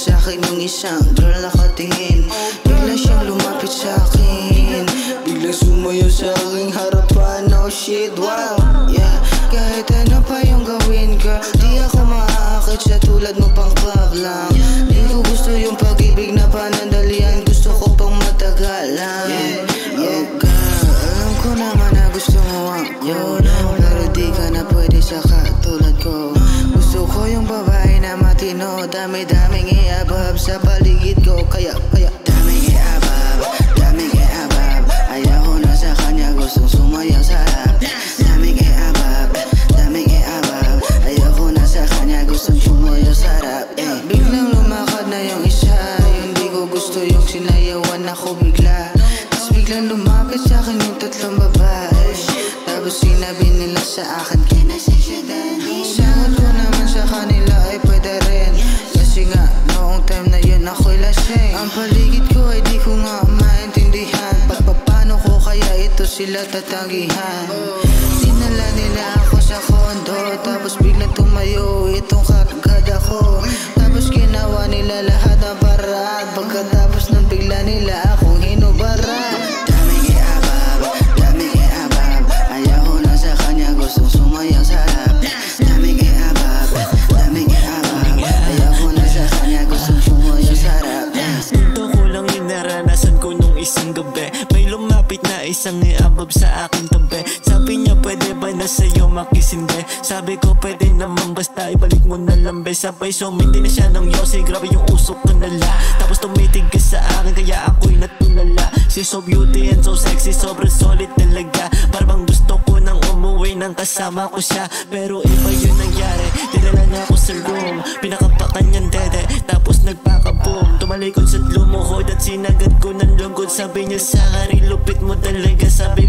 sa'kin yung isang girl nakatingin. Bigla siyang lumapit sa'kin, bigla sumayo sa aking harapan. Oh shit, wow, yeah. Kahit ano pa yung gawin girl, di ako maaakit sa tulad mo pang club lang. Di ko gusto yung pag-ibig na panandalian, gusto ko pang matagalan. Oh girl, alam ko naman na gusto mo ako, pero di ka na pwede sa katulad ko. Gusto ko yung babae na matino, dami-daming iabab sa paligid ko. Kaya daming iabab, daming iabab. Ayaw ko na sa kanya, gustong sumayaw sa rap. Daming iabab, daming iabab. Ayaw ko na sa kanya, gustong sumayaw sa rap. Biglang lumakad na yung isa, yung di ko gusto yung sinayawan ako bigla. Tapos biglang lumapit sa'kin yung tatlong babae, tapos sinabi nila sa akin, can I say siya daddy? Sagot ko naman sa kanila ay pwede rin, kasi nga noong time na yun ako'y lasing. Ang paligid ko ay di ko nga maintindihan, paano ko kaya ito sila tatagihan. Dinala nila ako sa kondo, tapos biglang tumayo itong kargada ko. Tapos ginawa nila lahat ng paraan, pagkatapos nang bigla nila akong hinubaran. Daming iabab, daming iabab. Ayaw ko na sa kanya, gustong sumayaw sa rap. Daming iabab, daming iabab. Ayaw ko na sa kanya, gustong sumayaw sa rap. Ito ko lang yung naranasan ko nung isang gabi. May lumapit na isang iabab sa aking tabi. Sabi niya pwede ba na sa'yo makisindi? Sabi ko pwede naman, basta ibalik mo na lang be. Sabay sumindi na siya ng yosi, grabe yung usok ko nala. Tapos tumitigas sa akin kaya ako'y natulala. She's so beauty and so sexy, sobrang solid talaga. Parang gusto ko nang umuwi nang kasama ko siya, pero iba yun nangyari. Dinala niya ako sa room, pinakapakan niyang dede, tapos nagpaka-boom. Tumalikod sa lumuhod at sinagad ko ng lungkod. Sabi niya sa akin, lupit mo talaga. Sabi